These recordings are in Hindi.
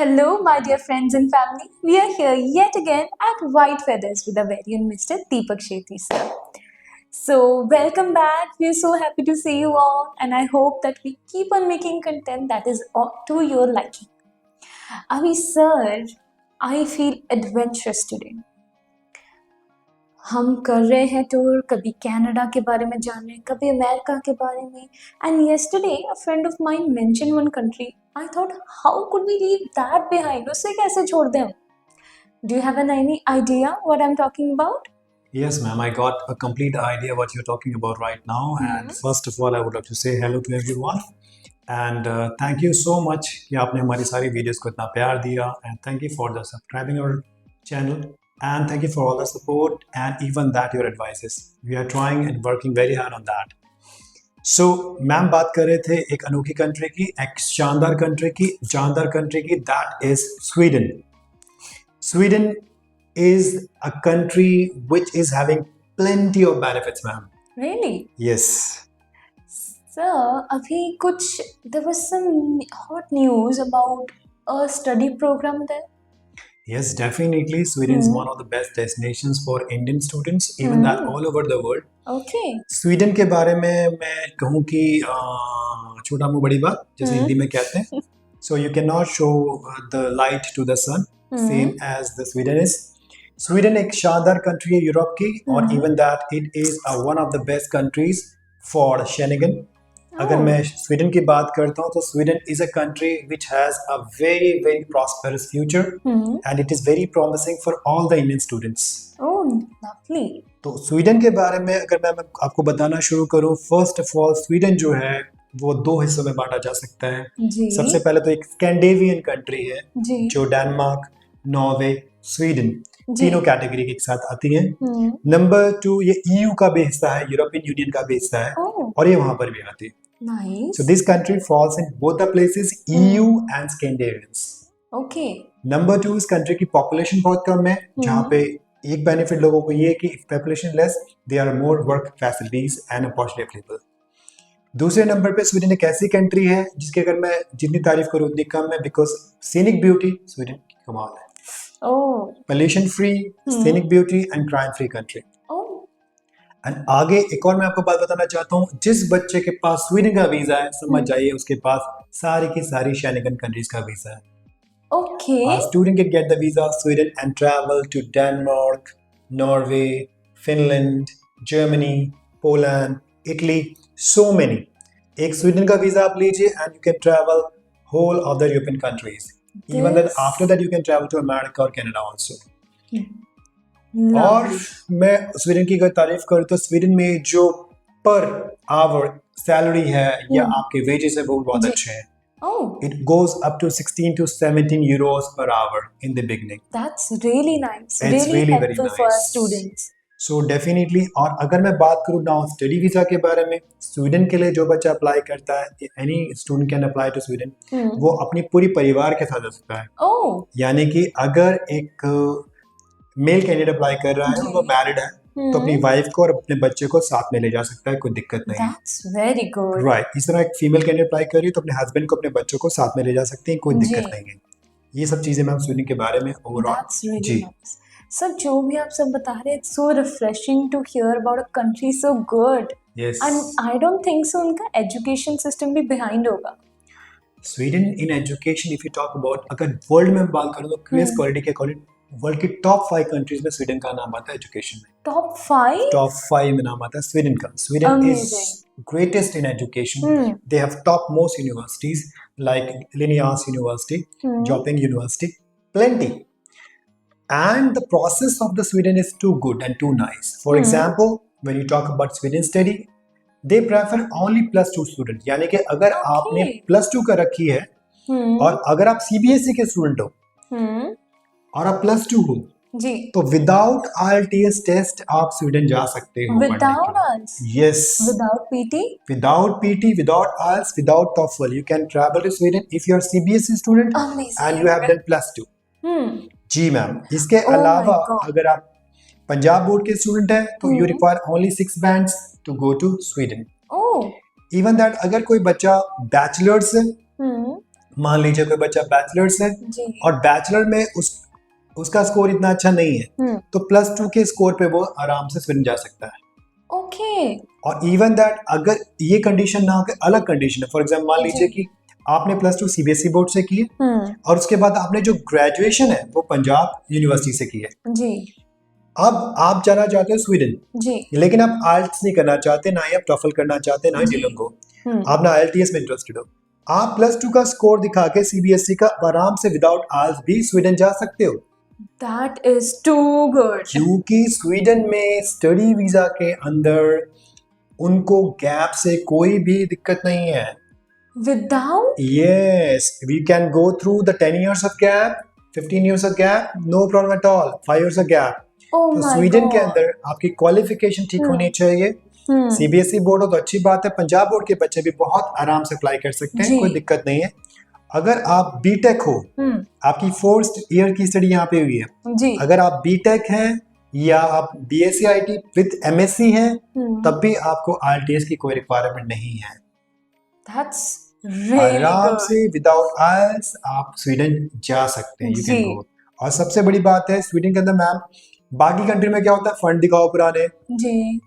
Hello, my dear friends and family. We are here yet again at White Feathers with our very own Mr. Deepak Shetty sir. So, welcome back. We are so happy to see you all, and I hope that we keep on making content that is to your liking. Avi sir, I feel adventurous today. हम कर रहे हैं टूर, कभी कनाडा के बारे में जान रहे हैं, कभी अमेरिका के बारे में. And yesterday a friend of mine mentioned one country. I thought, how could we leave that behind? उसे कैसे छोड़ दें? Do you have any idea what I'm talking about? Yes, ma'am. I got a complete idea what you're talking about right now. And first of all, I would like to say hello to everyone. And thank you so much कि आपने हमारी सारी वीडियोस को इतना प्यार दिया. And thank you for the subscribing our channel. And thank you for all the support and even that your advices. We are trying and working very hard on that. So, ma'am बात कर रहे थे एक अनोखी कंट्री की, एक शानदार कंट्री की, that is Sweden. Sweden is a country which is having plenty of benefits, ma'am. Really? Yes. Sir, अभी कुछ there was some hot news about a study program there. Yes, definitely. Sweden is one of the best destinations for Indian students, even that all over the world. Okay. Sweden के बारे में मैं कहूँ कि छोटा मुँह बड़ी बात जैसे हिंदी में कहते हैं. So you cannot show the light to the sun, same as the Sweden is. Sweden एक शानदार कंट्री है यूरोप की और even that it is one of the best countries for Schengen. अगर मैं स्वीडन की बात करता हूँ तो Sweden is a country which has a very very prosperous future and it is very promising for all the Indian students. Oh, lovely. तो स्वीडन के बारे में अगर मैं आपको बताना शुरू करूँ, फर्स्ट ऑफ ऑल स्वीडन जो है वो दो हिस्सों में बांटा जा सकता है. सबसे पहले तो एक स्कैंडिनेवियन कंट्री है जो डेनमार्क, नॉर्वे, स्वीडन तीनों कैटेगरी के साथ आती है. नंबर 2 ये EU का भी हिस्सा है, यूरोपियन यूनियन का भी हिस्सा है और ये वहां पर भी आती है. Nice. So this country falls in both the places, EU and Scandinavians. Okay. Number 2 इस कंट्री की पॉपुलेशन बहुत कम है, जहाँ पे एक बेनिफिट लोगों को ये है कि population less, there are more work facilities and opportunity available. दूसरे नंबर पे स्वीडन एक ऐसी कंट्री है जिसकी अगर मैं जितनी तारीफ करूँ उतनी कम है, बिकॉज सीनिक ब्यूटी स्वीडन की कमाल है. Pollution free, scenic beauty and crime free country. And आगे एक और मैं आपको बात बताना चाहता हूँ, जिस बच्चे के पास स्वीडन का वीजा है समझ जाइए उसके पास सारी की सारी शेंगन कंट्रीज का वीजा है. Okay. A student can get the visa of Sweden and travel to Denmark, Norway, Finland, Germany, Poland, Italy, so many. एक स्वीडन का वीजा आप लीजिए and you can travel whole of the European countries. Even then after that you can travel to America or Canada also. और मैं स्वीडन की अगर तारीफ करूँ तो स्वीडन में जो पर आवर सैलरी है या आपके वेजेस है वो बहुत अच्छे हैं. It goes up to 16 to 17 euros per hour in the beginning. That's really nice. It's really very helpful for nice. students. So definitely. और अगर मैं बात करूँ now स्टडी वीजा के बारे में, स्वीडन के लिए जो बच्चा अप्लाई करता है, any student can apply to Sweden, वो अपनी पूरी परिवार के साथ जा सकता है. यानी कि अगर एक मेल कैंडिडेट अप्लाई कर रहा है और वो मैरिड है तो अपनी वाइफ को और अपने बच्चे को साथ में ले जा सकता है, कोई दिक्कत नहीं है. That's very good. राइट. इस तरह एक फीमेल कैंडिडेट अप्लाई कर रही है तो अपने हस्बैंड को अपने बच्चों को साथ में ले जा सकते हैं, कोई दिक्कत नहीं है. ये सब चीजें मैम स्वीडन के बारे में ओवरऑल. That's really nice. सब जो भी आप सब बता रहे हैं, it's so refreshing to hear about a country so good. Yes. And I don't think so उनका education system भी behind होगा. Sweden in education if you talk about, अगर वर्ल्ड में बात करूँ तो क्यूएस क्वालिटी के अकॉर्डिंग वर्ल्ड की टॉप 5 कंट्रीज में स्वीडन का नाम आता है एजुकेशन में. Top 5? टॉप 5 में नाम आता है स्वीडन का. Sweden is greatest in education. They have top most universities like Linnaeus University, Joping University, plenty. And the process of the Sweden is too good and too nice. For example, when you talk about Sweden study, they prefer only +2 student. यानी कि अगर आपने +2 का रखी है और अगर आप CBSE के स्टूडेंट हो और आप +2 हो जी, तो विदाउट IELTS टेस्ट आप स्वीडन जा सकते हो. without us? Yes. Without PT? Without PT, without IELTS, without TOEFL, you can travel to Sweden if you are CBSE student. Amazing. And you have done +2. जी मैम. इसके अलावा अगर आप पंजाब बोर्ड के स्टूडेंट हैं तो you require only 6 bands to go to Sweden. Even that अगर कोई बच्चा बैचलर्स मान लीजिए कोई बच्चा बैचलर्स है जी और बैचलर में उसका स्कोर इतना अच्छा नहीं है, तो +2 के स्कोर पे वो आराम से स्वीडन जा सकता है। ओके और इवन दैट अगर ये कंडीशन ना हो कि अलग कंडीशन है, फॉर एग्जाम्पल मान लीजिए जी। कि आपने +2 सीबीएसई बोर्ड से की है हम्म और उसके बाद आपने जो ग्रेजुएशन है वो पंजाब यूनिवर्सिटी से की है। जी अब आप जाना चाहते हो स्वीडन, जी लेकिन आप आइल्ट्स नहीं करना चाहते, ना ही आप टॉफल करना चाहते, ना ही जी। डिलंगो, हम्म आप ना आईएलटीएस में इंटरेस्टेड हो। आप +2 का स्कोर दिखा के सीबीएसई का आराम से विदाउट आइल्ट्स भी स्वीडन जा सकते हो, दैट इज टू गुड। क्योंकि स्वीडन में स्टडी वीजा के अंदर उनको गैप से कोई भी दिक्कत नहीं है। Without Yes, we can go through the 10 years of gap, 15 years of gap, no problem at all, 5 years of gap. ओ तो माय स्वीडन के गॉड। अंदर आपकी क्वालिफिकेशन ठीक होनी चाहिए। सीबीएसई बोर्ड हो तो अच्छी बात है, पंजाब बोर्ड के बच्चे भी बहुत आराम से अप्लाई कर सकते हैं, जी। कोई दिक्कत नहीं है। अगर आप बीटेक हो, आपकी 4th ईयर की स्टडी यहाँ पे हुई है, जी अगर आप बीटेक हैं या आप बीएससी आईटी विद एमएससी हैं, तब भी आपको आईएलटीएस की कोई रिक्वायरमेंट नहीं है। दैट्स रियली आराम गुड। से विदाउट आइल्स आप स्वीडन जा सकते हैं, यू कैन जी। गो। और सबसे बड़ी बात है स्वीडन के अंदर मैम, बाकी कंट्री में क्या होता है, फंड दिखाओ पुराने, जी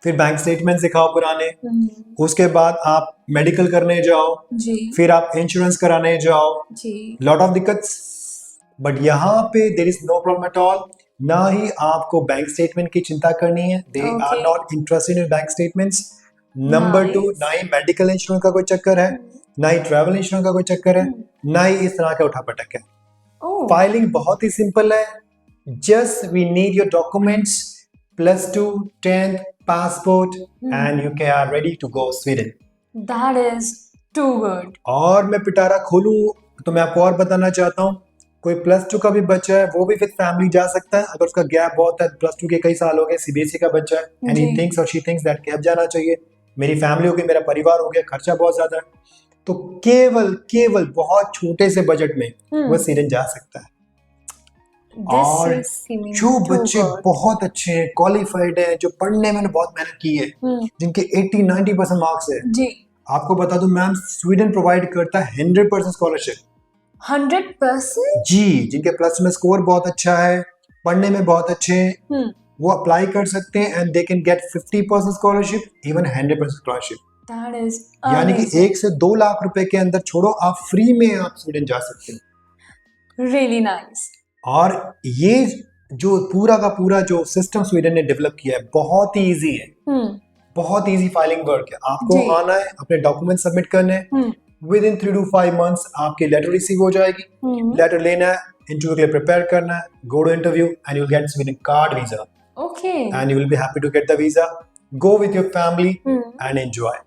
फिर बैंक स्टेटमेंट दिखाओ पुराने, हम्म, उसके बाद आप मेडिकल करने जाओ, जी फिर आप इंश्योरेंस कराने जाओ, जी लॉट ऑफ दिक्कत। बट यहाँ पे there is no problem at all, ना ही आपको बैंक स्टेटमेंट की चिंता करनी है, they are Okay. Not interested in bank statements. Number 2, Nice. ना ही मेडिकल इंश्योरेंस का कोई चक्कर है, ना ही ट्रैवल इंश्योरेंस का कोई चक्कर है, ना ही इस तरह का उठापटक है। ओह फाइलिंग बहुत ही सिंपल है, just we need your documents, +2, 10th, passport, and you can are ready to go Sweden. That is too good. और मैं पिटारा खोलूं तो मैं आपको और बताना चाहता हूँ, कोई +2 का भी बच्चा है वो भी विद फैमिली जा सकता है, अगर उसका गैप बहुत है, +2 के कई साल हो गए, सीबीएसई का बच्चा है, एंड ही जी। थिंक्स और शी थिंक्स दैट कैब जाना चाहिए, मेरी फैमिली हो गई, मेरा परिवार हो गया, खर्चा बहुत ज्यादा है, तो केवल केवल बहुत छोटे से बजट में वो स्वीडन जा सकता है। और दिस इज सीमिंग जो टू बच्चे गुड। बहुत अच्छे हैं, क्वालिफाइड हैं, जो पढ़ने में बहुत मेहनत की है, जिनके 80-90% मार्क्स है, जी आपको बता दूं मैम, स्वीडन प्रोवाइड करता है 100% स्कॉलरशिप। 100%? जी, जिनके +2 में स्कोर बहुत अच्छा है, पढ़ने में बहुत अच्छे हैं, वो अप्लाई कर सकते हैं and they can get 50% scholarship, even 100% scholarship. That is यानी कि 1 से 2 लाख रुपए के अंदर छोड़ो, आप फ्री में आप स्वीडन जा सकते हो। Really nice. और ये जो पूरा का पूरा जो सिस्टम स्वीडन ने डेवलप किया है, बहुत ही इजी है, बहुत इजी फाइलिंग वर्क है। आपको जी। आना है, अपने डॉक्यूमेंट सबमिट करने हैं, विद इन 3 to 5 months आपकी लेटर रिसीव हो जाएगी। लेटर लेना है, इंटरव्यू के लिए प्रिपेयर करना है, go to interview and you will get Sweden card visa okay and you will be happy to get the visa, go with your family and enjoy.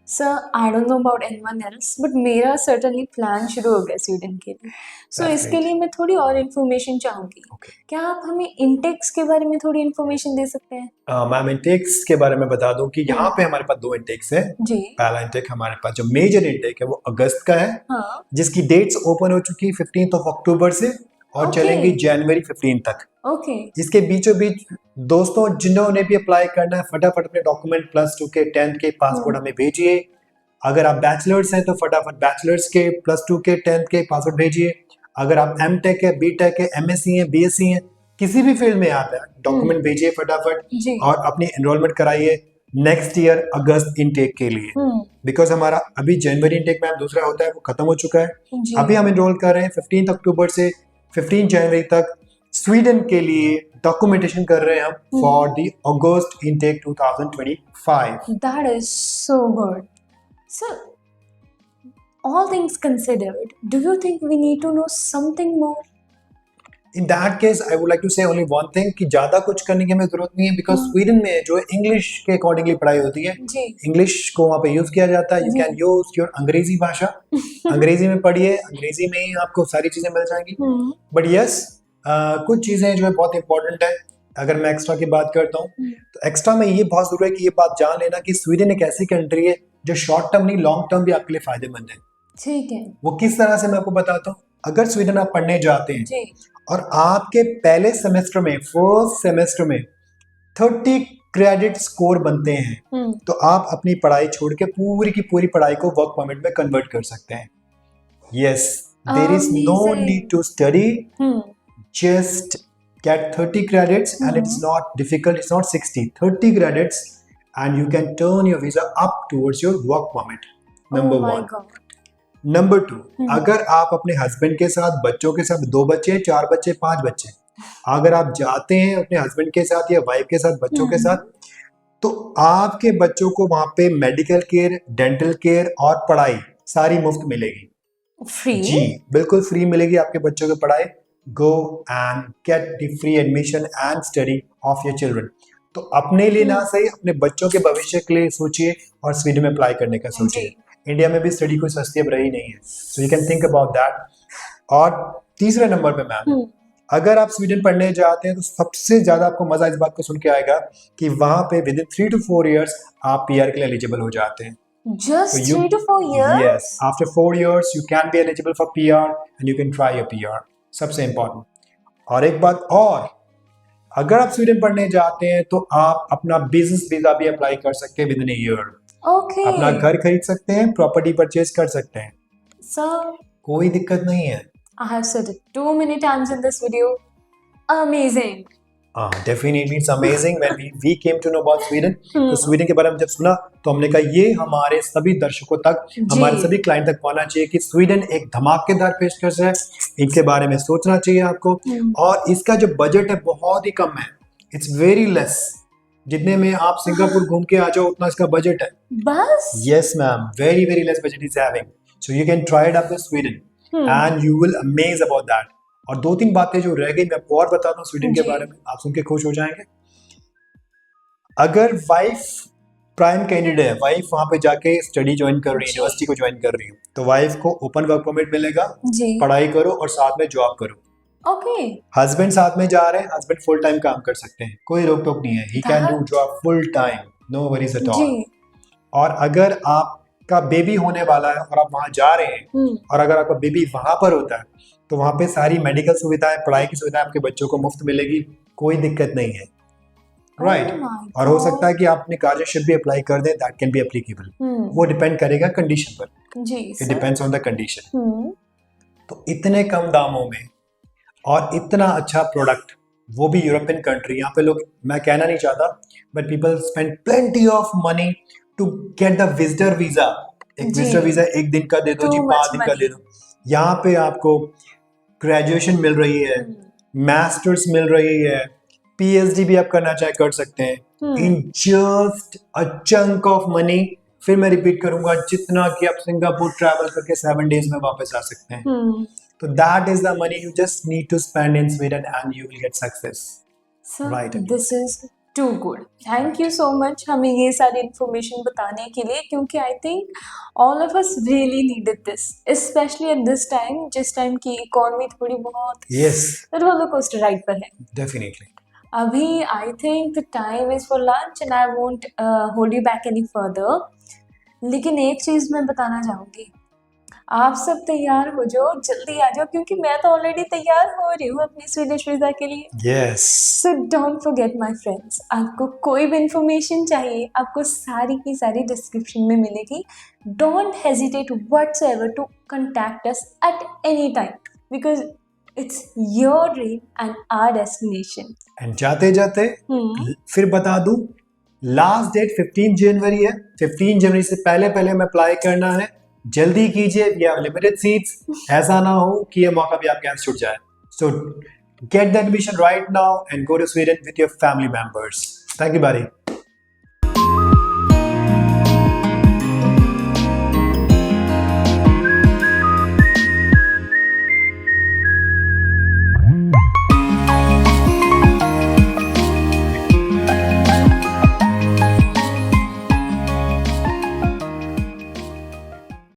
Sir I don't know about anyone else but मेरा सर्टेनली प्लान शुरू हो गया स्वीडन के लिए। सो That's इसके great. लिए मैं थोड़ी और इन्फॉर्मेशन चाहूंगी। Okay. क्या आप हमें इंटेक्स के बारे में थोड़ी इन्फॉर्मेशन दे सकते हैं? मैम इंटेक्स के बारे में बता दूं कि यहाँ पे हमारे पास 2 इंटेक्स है। जी पहला इंटेक हमारे पास जो मेजर इंटेक है वो अगस्त का है, हाँ जिसकी डेट्स ओपन हो चुकी है 15th अक्टूबर से और Okay. चलेंगी जनवरी 15 तक। ओके इसके बीचों बीच दोस्तों जिन्होंने भी अप्लाई करना है, फटाफट अपने डॉक्यूमेंट +2 के, 10th के, पासपोर्ट हमें भेजिए। अगर आप बैचलर्स हैं तो फटाफट बैचलर्स के, +2 के, 10th के पासपोर्ट भेजिए। अगर आप एमटेक है, बीटेक है, एमएससी है, बीएससी है, किसी भी फील्ड में आप हैं, डॉक्यूमेंट भेजिए फटाफट जी और अपनी एनरोलमेंट कराइए नेक्स्ट ईयर अगस्त इनटेक के लिए। बिकॉज हमारा अभी जनवरी इनटेक में दूसरा होता है वो खत्म हो चुका है। जी अभी हम एनरोल कर रहे हैं 15 अक्टूबर से 15 जनवरी तक स्वीडन के लिए डॉक्यूमेंटेशन कर रहे हैं हम for the August intake 2025। That is so good. Sir all things considered, do you think we need to know something more? In that case, I would like to say only one thing कि ज़्यादा कुछ करने की हमें ज़रूरत नहीं है, बिकॉज स्वीडन में जो इंग्लिश के अकॉर्डिंगली पढ़ाई होती है, जी इंग्लिश को वहाँ पे यूज़ किया जाता है। यू जी। कैन यूज योर अंग्रेजी भाषा, अंग्रेजी में पढ़िए, अंग्रेजी में ही आपको सारी चीज़ें मिल जाएंगी। बट यस, कुछ चीज़ें जो है बहुत इंपॉर्टेंट है। अगर मैं एक्स्ट्रा की बात करता हूँ तो एक्स्ट्रा में ये बहुत ज़रूरी है कि ये बात जान लेना कि स्वीडन एक ऐसी कंट्री है जो शॉर्ट टर्म नहीं लॉन्ग टर्म भी आपके लिए फायदेमंद है। ठीक है वो किस तरह से मैं आपको बताता हूँ। अगर स्वीडन आप पढ़ने जाते हैं जी और आपके पहले सेमेस्टर में, फर्स्ट सेमेस्टर में 30 क्रेडिट स्कोर बनते हैं, तो आप अपनी पढ़ाई छोड़ के पूरी की पूरी पढ़ाई को वर्क परमिट में कन्वर्ट कर सकते हैं। Yes, there is no Amazing. need to study. Hmm. Just get 30 credits, and it's not difficult. It's not 60, 30 credits, and you can turn your visa up towards your work permit. Number Oh my one. God. Number two, अगर आप अपने हस्बैंड के साथ, बच्चों के साथ, 2 बच्चे, 4 बच्चे, 5 बच्चे, अगर आप जाते हैं अपने हस्बैंड के साथ या वाइफ के साथ, बच्चों के साथ, तो आपके बच्चों को वहां पे मेडिकल केयर, डेंटल केयर और पढ़ाई सारी मुफ्त मिलेगी। Free? जी, बिल्कुल फ्री मिलेगी आपके बच्चों की पढ़ाई। Go and get the free admission and study of your children. तो अपने लिए ना सही, अपने बच्चों के भविष्य के लिए सोचिए और स्वीडन में अप्लाई करने का सोचिए। इंडिया में भी स्टडी कोई सस्ती अब रही नहीं है, so you can think about that. और तीसरे नंबर पे मैम, अगर आप स्वीडन पढ़ने जाते हैं तो सबसे ज्यादा आपको मजा इस बात को सुन के आएगा कि वहां पे विद इन 3 to 4 years आप पीआर के लिए एलिजिबल हो जाते हैं। Just So you- 3 to 4 years? Yes, after 4 years you can be eligible for PR and you can try your PR. सबसे इम्पोर्टेंट। और एक बात और, अगर आप स्वीडन पढ़ने जाते हैं तो आप अपना बिजनेस वीजा भी अप्लाई कर सकते हैं with in a year. Okay. अपना घर खरीद सकते हैं, प्रॉपर्टी परचेज कर सकते हैं, Sir, कोई दिक्कत नहीं है। I have said it too many times in this video. Amazing. Definitely it's amazing when we came to know about Sweden. तो स्वीडन के बारे में जब सुना तो हमने कहा ये हमारे सभी दर्शकों तक, हमारे सभी क्लाइंट तक पहुंचना चाहिए कि स्वीडन एक धमाकेदार पेशकश है, इनके बारे में सोचना चाहिए आपको। और इसका जो बजट है बहुत ही कम है, इट्स वेरी लेस। जितने में आप सिंगापुर घूम के आ जाओ उतना इसका बजट है। बस? Yes ma'am, very very less budget is having, so you can try it up in Sweden and you will amaze about that. और 2-3 बातें जो रह गई मैं आपको और बताता हूँ स्वीडन के बारे में, आप सुन के खुश हो जाएंगे। अगर वाइफ प्राइम कैंडिडेट है, वाइफ वहां पे जाके स्टडी ज्वाइन कर रही है, यूनिवर्सिटी को ज्वाइन कर रही है, तो वाइफ को ओपन वर्क परमिट मिलेगा, जी। पढ़ाई करो और साथ में जॉब करो। Okay. हस्बैंड साथ में जा रहे हैं, हस्बैंड फुल टाइम काम कर सकते हैं, कोई रोक टोक नहीं है, he can do job full time, no worries at all. जी। और अगर आपका बेबी होने वाला है और आप वहां जा रहे हैं और अगर आपका बेबी वहां पर होता है तो वहां पे सारी मेडिकल सुविधाएं, पढ़ाई की सुविधाएं आपके बच्चों को मुफ्त मिलेगी, कोई दिक्कत नहीं है। राइट। Oh my और हो God. सकता है कि आप अपनी गार्जियनशिप भी अप्लाई कर दें, दैट कैन बी एप्लीकेबल। वो डिपेंड करेगा कंडीशन पर, जी it sir. Depends on the condition. तो इतने कम दामों में और इतना अच्छा प्रोडक्ट, वो भी यूरोपियन कंट्री, यहाँ पे लोग, मैं कहना नहीं चाहता, but people spend plenty of money to get the visitor visa. एक जी। विजिटर वीजा 1 दिन का दे दो जी, Too 5 much दिन का money. दे दो। यहाँ पे आपको ग्रेजुएशन मिल रही है, मास्टर्स मिल रही है, पीएचडी भी आप करना चाहे कर सकते हैं in just a chunk of money. फिर मैं रिपीट करूंगा, जितना कि आप सिंगापुर ट्रैवल करके 7 डेज में वापस आ सकते हैं। तो that is the money you just need to spend in Sweden and you will get success. Sir, Right. this is too good. Thank you so much हमें ये सारी information बताने के लिए, क्योंकि I think all of us really needed this, especially at this time, जिस टाइम की इकोनॉमी थोड़ी बहुत Yes, रोलर कोस्टर राइड पर है। definitely. अभी I think the time is for lunch and I won't hold you back any further. लेकिन एक चीज़ मैं बताना चाहूँगी, आप सब तैयार हो जाओ, जल्दी आ जाओ, क्योंकि मैं तो ऑलरेडी तैयार हो रही हूँ अपनी स्वीडिश वीज़ा के लिए। Yes. So don't forget my friends, आपको कोई भी इंफॉर्मेशन चाहिए, आपको सारी की सारी डिस्क्रिप्शन में मिलेगी। Don't hesitate whatsoever to contact us at any time, because it's your dream and our destination. And जाते जाते फिर बता दूं, लास्ट डेट 15 जनवरी है। 15 जनवरी से पहले पहले हमें अप्लाई करना है, जल्दी कीजिए, वी हैव लिमिटेड सीट्स। ऐसा ना हो कि ये मौका भी आपके हाथ छूट जाए। So get the admission right now and go to Sweden with your family members. Thank you बारी।